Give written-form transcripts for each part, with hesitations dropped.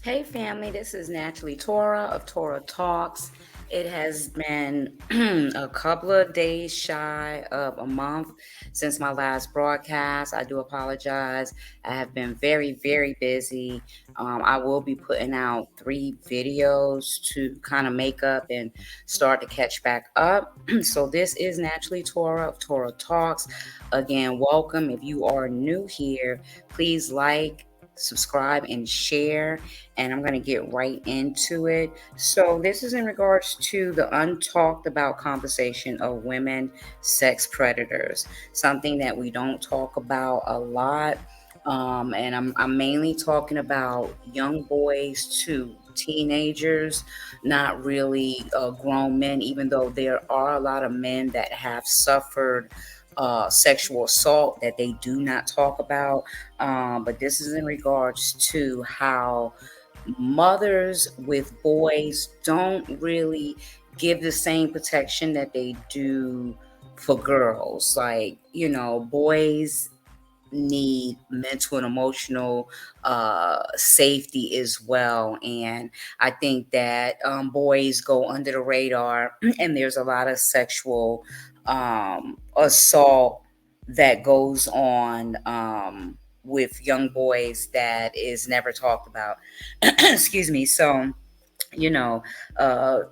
Hey family, this is Naturally Tora of Tora Talks. It has been a couple of days shy of a month since my last broadcast. I do apologize. I have been very, very busy. I will be putting out 3 videos to kind of make up and start to catch back up. So, this is Naturally Tora of Tora Talks. Again, welcome. If you are new here, please like, subscribe, and share, and I'm going to get right into it. So, this is in regards to the untalked about conversation of women sex predators, something that we don't talk about a lot. And I'm mainly talking about young boys to teenagers, not really grown men, even though there are a lot of men that have suffered sexual assault that they do not talk about. But this is in regards to how mothers with boys don't really give the same protection that they do for girls. Like, boys need mental and emotional safety as well. And I think that boys go under the radar, and there's a lot of sexual assault that goes on with young boys that is never talked about. Excuse me. So, you know, uh,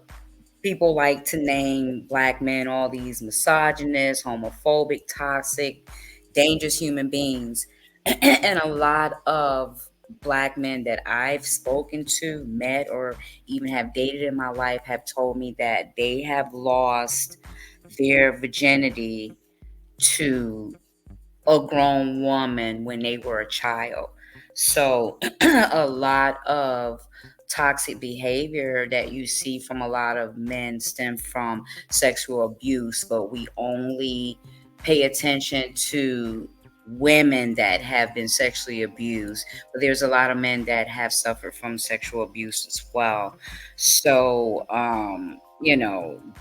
people like to name black men all these misogynist, homophobic, toxic, dangerous human beings. And a lot of black men that I've spoken to, met, or even have dated in my life have told me that they have lost their virginity to a grown woman when they were a child. So, a lot of toxic behavior that you see from a lot of men stem from sexual abuse, but we only pay attention to women that have been sexually abused. But there's a lot of men that have suffered from sexual abuse as well. So,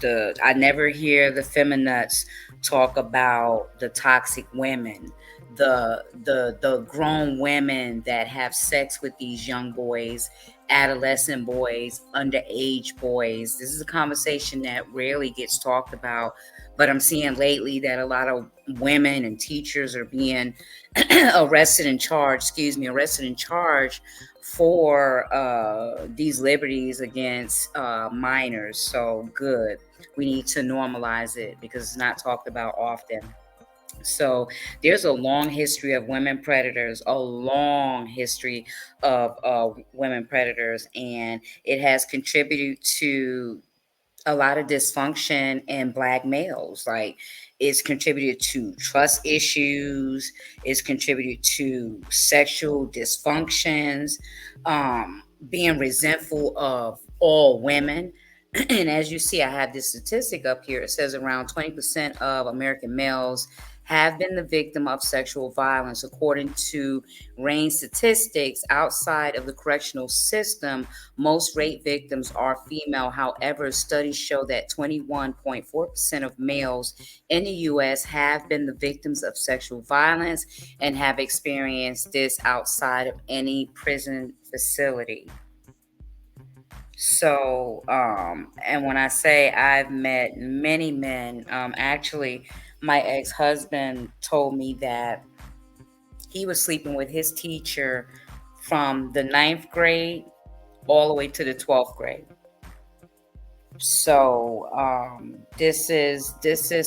the I never hear the feminists talk about the toxic women, the grown women that have sex with these young boys, adolescent boys, underage boys. This is a conversation that rarely gets talked about, but I'm seeing lately that a lot of women and teachers are being arrested and charged for these liberties against minors. So good. We need to normalize it because it's not talked about often. So there's a long history of women predators, a long history of women predators, and it has contributed to a lot of dysfunction in black males. Like, it's contributed to trust issues, it's contributed to sexual dysfunctions, being resentful of all women. And as you see, I have this statistic up here. It says around 20% of American males have been the victim of sexual violence. According to RAINN statistics, outside of the correctional system, most rape victims are female. However, studies show that 21.4% of males in the U.S. have been the victims of sexual violence and have experienced this outside of any prison facility. So, and when I say I've met many men, actually, my ex husband told me that he was sleeping with his teacher from the ninth grade all the way to the 12th grade. So this is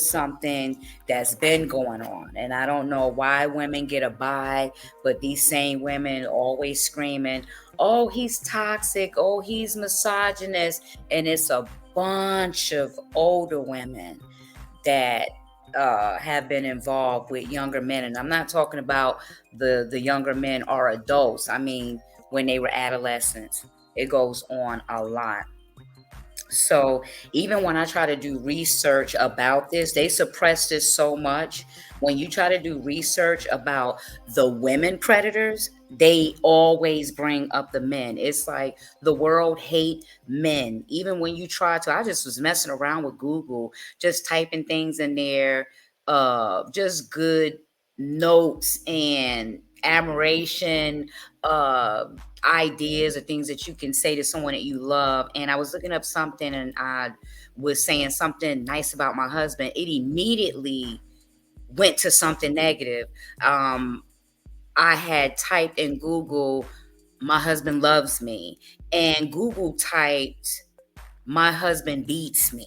something that's been going on, and I don't know why women get a buy, but these same women always screaming, "Oh, he's toxic! Oh, he's misogynist!" And it's a bunch of older women that have been involved with younger men, and I'm not talking about the younger men are adults. I mean, when they were adolescents, it goes on a lot. So even when I try to do research about this, they suppress this so much. When you try to do research about the women predators, they always bring up the men. It's like the world hate men. Even when you try to, I just was messing around with Google, just typing things in there, just good notes and admiration, uh, ideas or things that you can say to someone that you love. And I was looking up something and I was saying something nice about my husband. It immediately went to something negative. Um, I had typed in Google, my husband loves me, and Google typed, my husband beats me,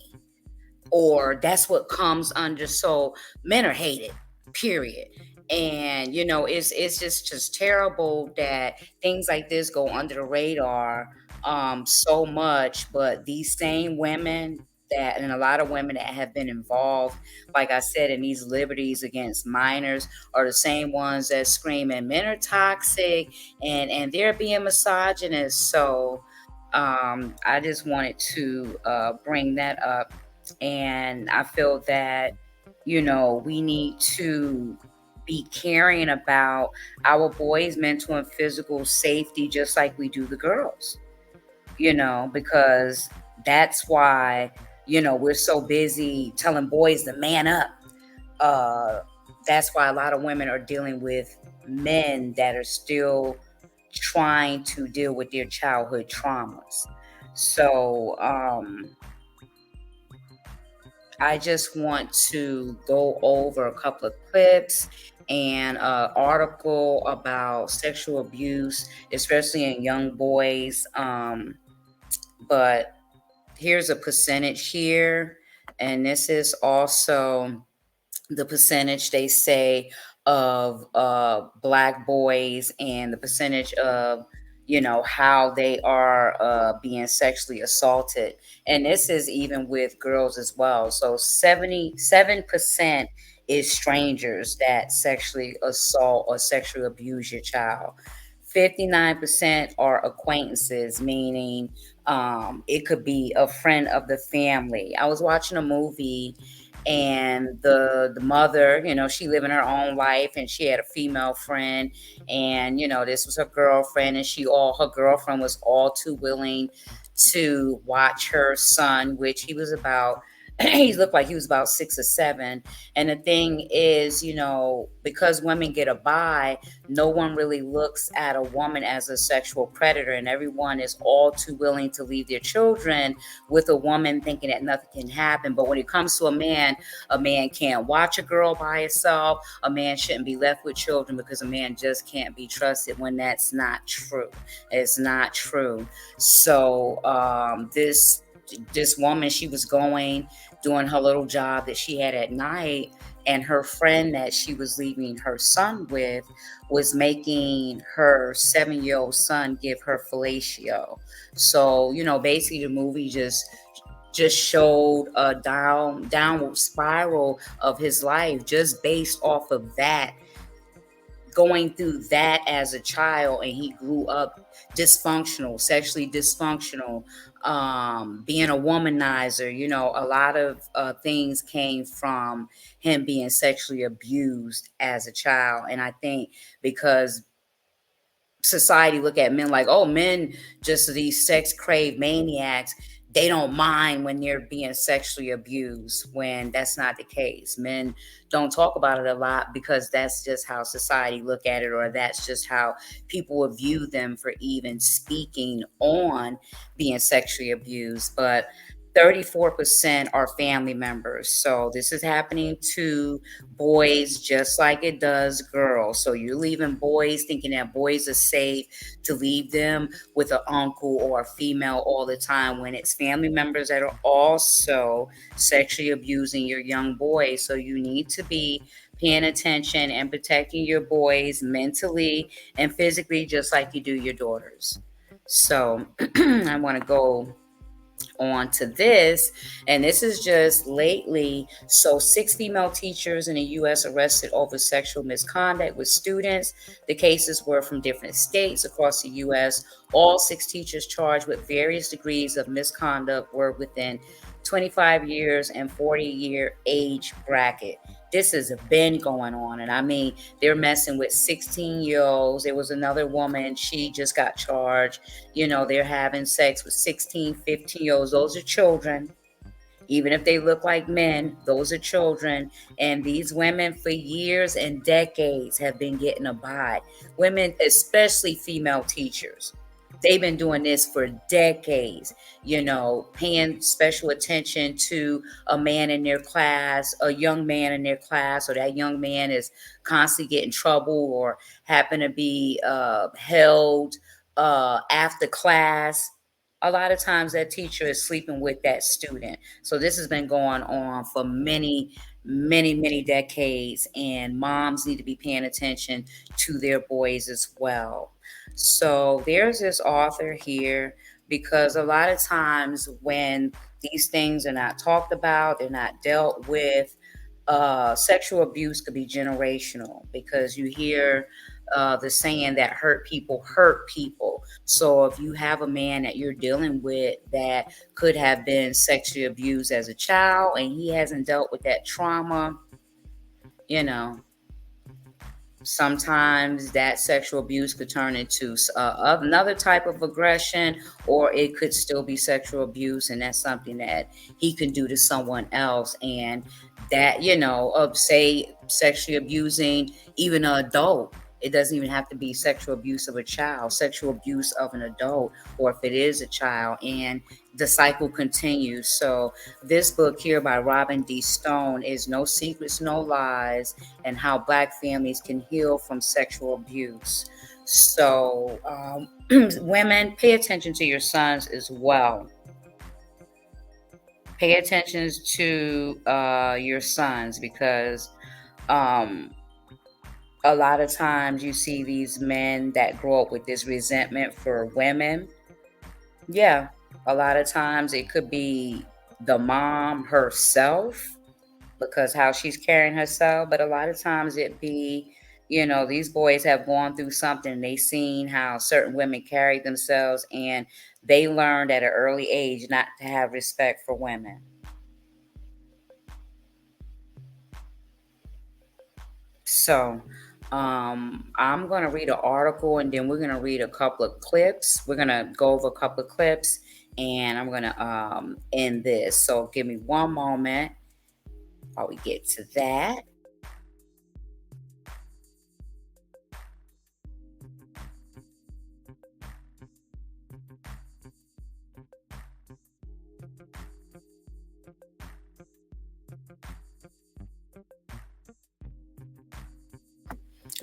or that's what comes under. So men are hated, period. And it's just terrible that things like this go under the radar so much. But these same women that, and a lot of women that have been involved, like I said, in these liberties against minors, are the same ones that scream and men are toxic, and they're being misogynist. So I just wanted to bring that up. And I feel that, we need to be caring about our boys' mental and physical safety just like we do the girls, because that's why, we're so busy telling boys to man up. Uh, that's why a lot of women are dealing with men that are still trying to deal with their childhood traumas. So, I just want to go over a couple of clips and an article about sexual abuse, especially in young boys. But here's a percentage here, and this is also the percentage they say of black boys, and the percentage of how they are being sexually assaulted. And this is even with girls as well. So 77% is strangers that sexually assault or sexually abuse your child. 59% are acquaintances, meaning it could be a friend of the family. I was watching a movie, and the mother, she living her own life, and she had a female friend, and this was her girlfriend, and her girlfriend was all too willing to watch her son, which he was about he looked like he was about 6 or 7. And the thing is, because women get a buy, no one really looks at a woman as a sexual predator, and everyone is all too willing to leave their children with a woman, thinking that nothing can happen. But when it comes to a man can't watch a girl by herself. A man shouldn't be left with children, because a man just can't be trusted, when that's not true. It's not true. So this woman, she was doing her little job that she had at night, and her friend that she was leaving her son with was making her 7-year-old son give her fellatio. So basically the movie just showed a downward spiral of his life, just based off of that, going through that as a child. And he grew up dysfunctional, sexually dysfunctional, being a womanizer. A lot of things came from him being sexually abused as a child. And I think because society look at men like, oh, men just these sex crave maniacs, they don't mind when they're being sexually abused, when that's not the case. Men don't talk about it a lot, because that's just how society look at it, or that's just how people will view them for even speaking on being sexually abused. But 34% are family members. So this is happening to boys just like it does girls. So you're leaving boys thinking that boys are safe to leave them with an uncle or a female all the time, when it's family members that are also sexually abusing your young boys. So you need to be paying attention and protecting your boys mentally and physically, just like you do your daughters. So I want to go on to this, and this is just lately. So 6 female teachers in the U.S. arrested over sexual misconduct with students. The cases were from different states across the U.S. All 6 teachers charged with various degrees of misconduct were within 25 years and 40-year age bracket. This has been going on, and I mean, they're messing with 16-year-olds. There was another woman, she just got charged. They're having sex with 16, 15-year-olds. Those are children. Even if they look like men, those are children. And these women, for years and decades, have been getting a bite. Women, especially female teachers, they've been doing this for decades, paying special attention to a man in their class, a young man in their class, or that young man is constantly getting trouble or happen to be held after class. A lot of times that teacher is sleeping with that student. So this has been going on for many, many, many decades, and moms need to be paying attention to their boys as well. So there's this author here, because a lot of times when these things are not talked about, they're not dealt with, sexual abuse could be generational, because you hear the saying that hurt people. So if you have a man that you're dealing with that could have been sexually abused as a child and he hasn't dealt with that trauma, you know, sometimes that sexual abuse could turn into another type of aggression, or it could still be sexual abuse, and that's something that he can do to someone else. And that, of say sexually abusing even an adult. It doesn't even have to be sexual abuse of a child, sexual abuse of an adult, or if it is a child, and the cycle continues. So this book here by Robin D. Stone is No Secrets, No Lies, and How Black Families Can Heal from Sexual Abuse. So women, pay attention to your sons as well. Pay attention to your sons, because um, a lot of times you see these men that grow up with this resentment for women. Yeah, a lot of times it could be the mom herself, because how she's carrying herself, but a lot of times it be, these boys have gone through something. They seen how certain women carry themselves, and they learned at an early age not to have respect for women. So I'm going to read an article, and then we're going to read a couple of clips. We're going to go over a couple of clips, and I'm going to end this. So give me one moment while we get to that.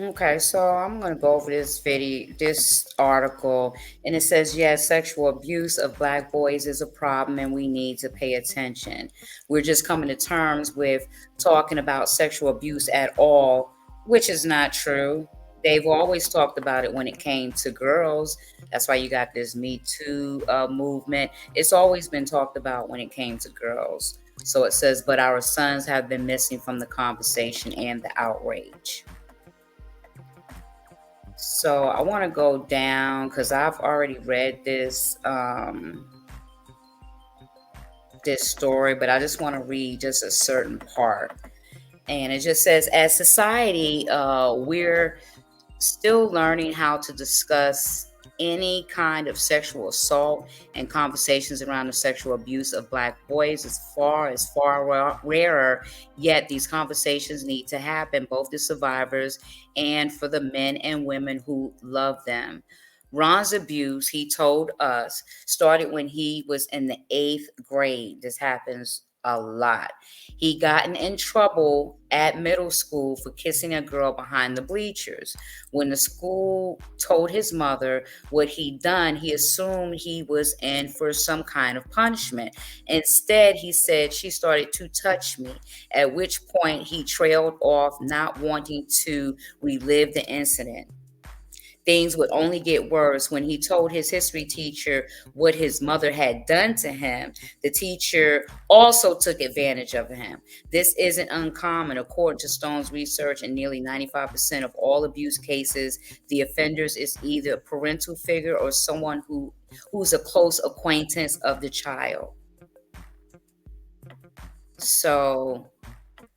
Okay, so I'm going to go over this article, and it says, yes, sexual abuse of Black boys is a problem, and we need to pay attention. We're just coming to terms with talking about sexual abuse at all, which is not true. They've always talked about it when it came to girls. That's why you got this Me Too movement. It's always been talked about when it came to girls. So it says, but our sons have been missing from the conversation and the outrage. So I want to go down, because I've already read this story, but I just want to read just a certain part. And it just says, as society, we're still learning how to discuss any kind of sexual assault, and conversations around the sexual abuse of Black boys is far rarer. Yet these conversations need to happen, both the survivors and for the men and women who love them. Ron's abuse, he told us, started when he was in the 8th grade. This happens a lot. He gotten in trouble at middle school for kissing a girl behind the bleachers. When the school told his mother what he'd done, he assumed he was in for some kind of punishment. Instead, he said, she started to touch me, at which point he trailed off, not wanting to relive the incident. Things would only get worse when he told his history teacher what his mother had done to him. The teacher also took advantage of him. This isn't uncommon. According to Stone's research, in nearly 95% of all abuse cases, the offenders is either a parental figure or someone who's a close acquaintance of the child. So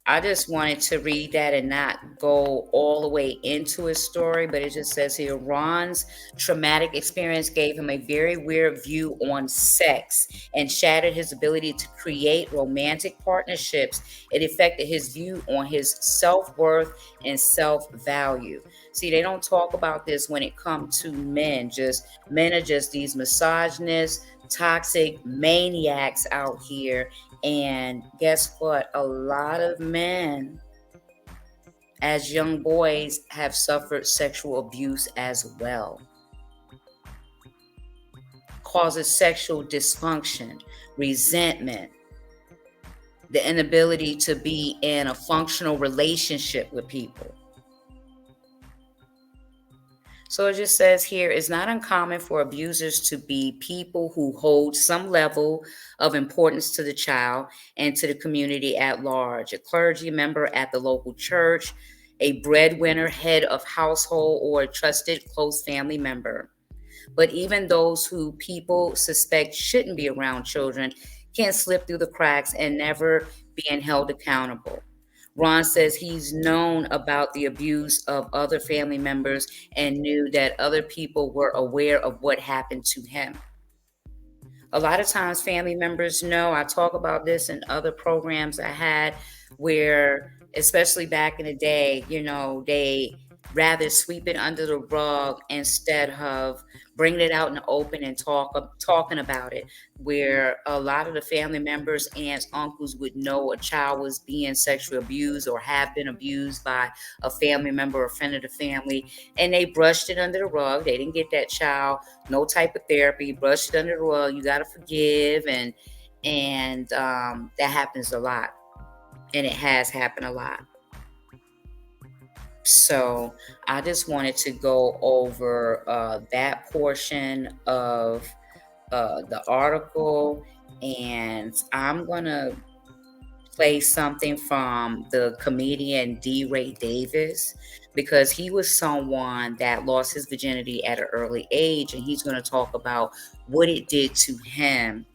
I just wanted to read that and not go all the way into his story, but it just says here Ron's traumatic experience gave him a very weird view on sex and shattered his ability to create romantic partnerships. It affected his view on his self worth and self value. See, they don't talk about this when it comes to men. Just men are just these misogynists, toxic maniacs out here. And guess what? A lot of men, as young boys, have suffered sexual abuse as well. Causes sexual dysfunction, resentment, the inability to be in a functional relationship with people. So it just says here it's not uncommon for abusers to be people who hold some level of importance to the child and to the community at large. A clergy member at the local church, a breadwinner, head of household, or a trusted close family member. But even those who people suspect shouldn't be around children can slip through the cracks and never being held accountable. Ron says he's known about the abuse of other family members and knew that other people were aware of what happened to him. A lot of times, family members know. I talk about this in other programs I had where, especially back in the day, they rather sweep it under the rug instead of bringing it out in the open and talking about it. Where a lot of the family members, aunts, uncles would know a child was being sexually abused or have been abused by a family member or friend of the family, and they brushed it under the rug. They didn't get that child no type of therapy, brushed it under the rug. You got to forgive, and that happens a lot, and it has happened a lot. So I just wanted to go over that portion of the article, and I'm gonna play something from the comedian D. Ray Davis because he was someone that lost his virginity at an early age, and he's going to talk about what it did to him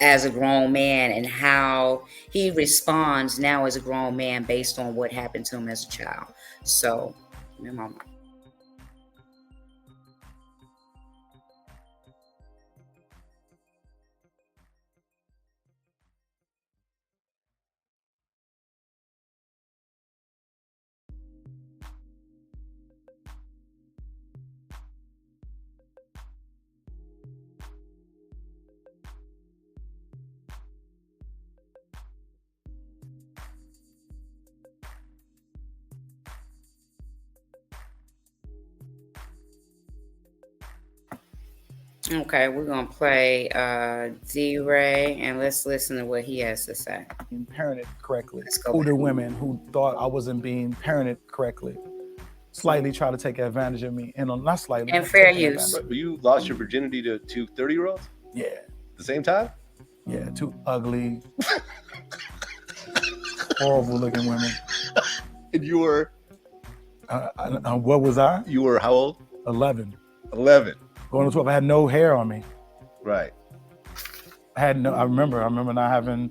as a grown man and how he responds now as a grown man based on what happened to him as a child. So, okay, we're gonna play D-Ray and let's listen to what he has to say. Parented correctly. Older women who thought I wasn't being parented correctly slightly try to take advantage of me, and not slightly. And fair use. But you lost your virginity to two 30-year-olds? Yeah. At the same time? Yeah, two ugly, horrible looking women. And you were? What was I? You were how old? 11. 11. Going to 12. I had no hair on me. Right. I remember not having,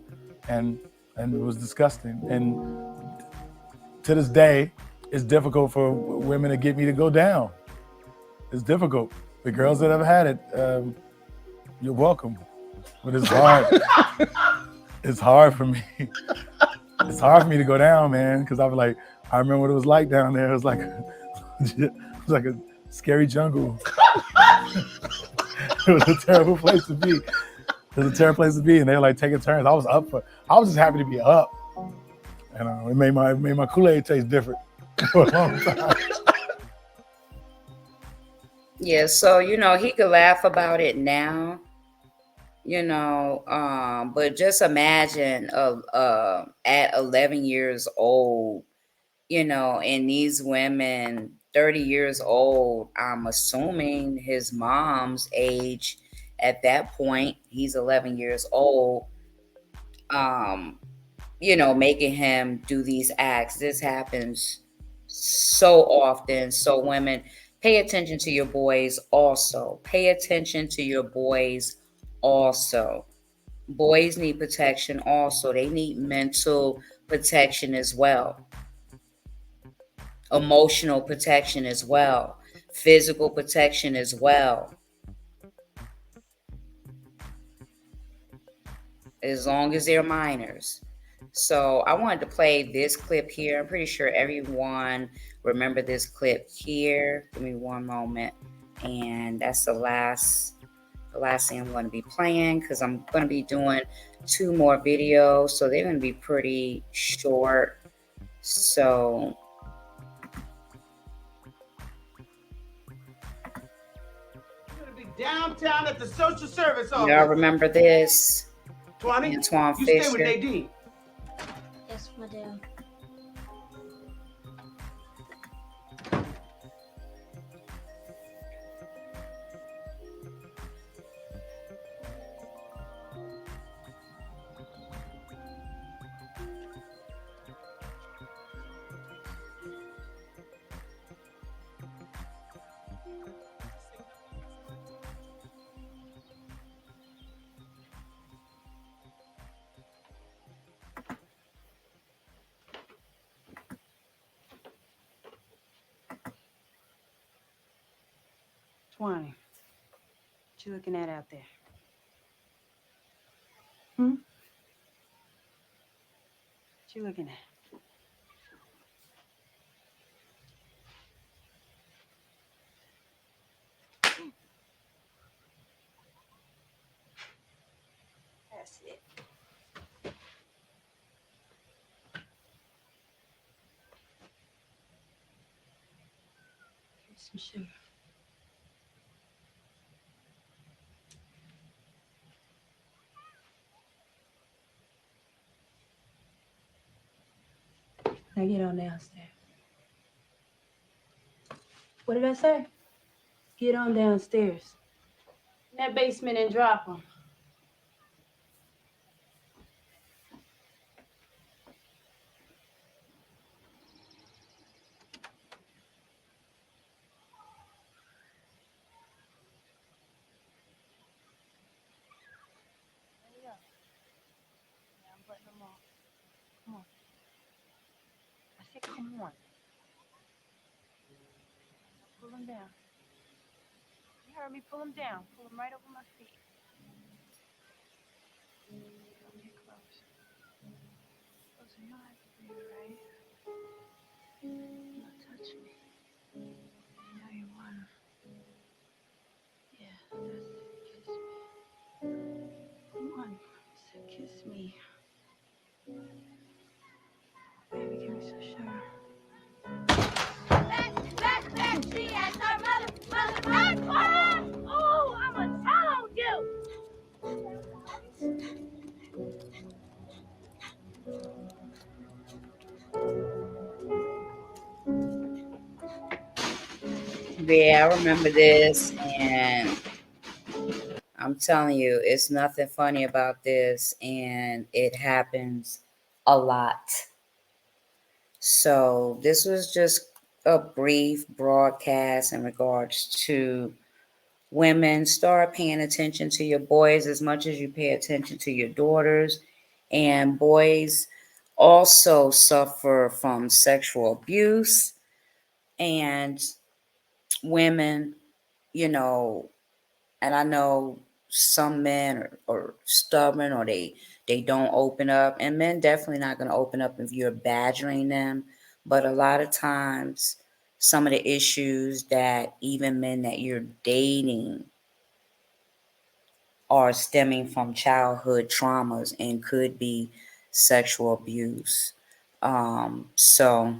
and it was disgusting. And to this day, it's difficult for women to get me to go down. It's difficult. The girls that have had it, you're welcome. But it's hard. It's hard for me. It's hard for me to go down, man, because I remember what it was like down there. It was like a scary jungle. It was a terrible place to be. It was a terrible place to be, and they were like taking turns. I was just happy to be up. And it made my Kool-Aid taste different for a long time. Yeah, so he could laugh about it now, but just imagine at 11 years old, and these women 30 years old, I'm assuming his mom's age at that point, he's 11 years old, making him do these acts. This happens so often. So women, pay attention to your boys also. Pay attention to your boys also. Boys need protection also. They need mental protection as well, emotional protection as well, physical protection as well, as long as they're minors. So I wanted to play this clip here. I'm pretty sure everyone remember this clip here. Give me one moment. And that's the last thing I'm going to be playing, because I'm going to be doing 2 more videos, so they're going to be pretty short. So downtown at the social service office. y'all remember this? 20? Antoine You Fisher. stay with Nadine. Yes, madam. What you looking at out there? What you looking at? That's it. Here's some sugar. Now get on downstairs. What did I say? Get on downstairs. In that basement and drop them. I'm putting them on. Come on. I said, come on. Pull them down. You heard me? Pull them down. Pull them right over my feet. Don't get close. Close enough to breathe, right? Don't touch me. I know you wanna. Yeah, that's it. Kiss me. Come on. I said, kiss me. Baby, give me some sugar. She asked her mother, oh, I'ma tell on you. Yeah, I remember this, and I'm telling you, it's nothing funny about this, and it happens a lot. So, this was just a brief broadcast in regards to women. Start paying attention to your boys as much as you pay attention to your daughters. And boys also suffer from sexual abuse, and women, you know, and I know some men are stubborn, or they don't open up, and men definitely not going to open up if you're badgering them. But a lot of times, some of the issues that even men that you're dating are stemming from childhood traumas and could be sexual abuse. So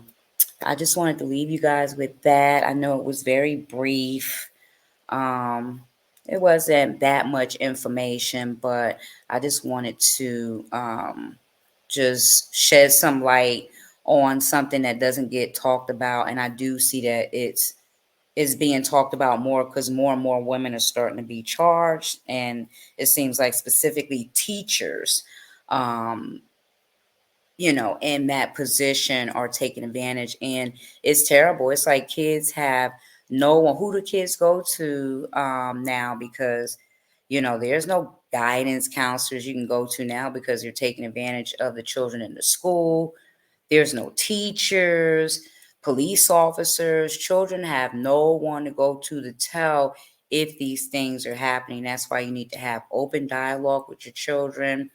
I just wanted to leave you guys with that. I know it was very brief. Um, it wasn't that much information, but I just wanted to just shed some light on something that doesn't get talked about. And I do see that it's being talked about more, because more and more women are starting to be charged, and it seems like specifically teachers, um, in that position are taking advantage, and it's terrible. It's like kids have no one. Who do kids go to now? Because there's no guidance counselors you can go to now because they're taking advantage of the children in the school. There's no teachers, police officers. Children have no one to go to tell if these things are happening. That's why you need to have open dialogue with your children.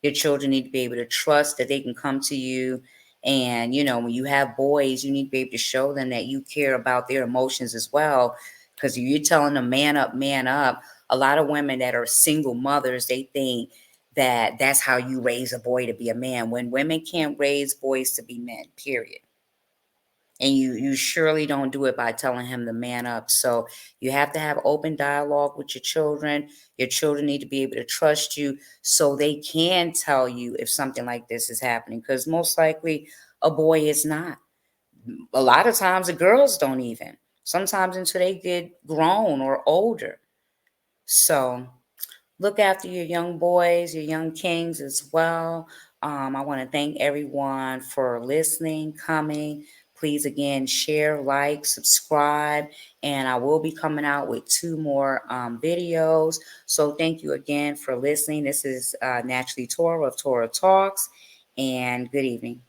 Your children need to be able to trust that they can come to you. And, when you have boys, you need to be able to show them that you care about their emotions as well. Because if you're telling them man up, a lot of women that are single mothers, they think that that's how you raise a boy to be a man, when women can't raise boys to be men, period. And you surely don't do it by telling him to man up. So you have to have open dialogue with your children. Your children need to be able to trust you so they can tell you if something like this is happening, because most likely a boy is not. A lot of times the girls don't even. Sometimes until they get grown or older. So look after your young boys, your young kings as well. I want to thank everyone for listening, coming. Please, again, share, like, subscribe, and I will be coming out with 2 more videos. So thank you again for listening. This is Naturally Tora of Tora Talks, and good evening.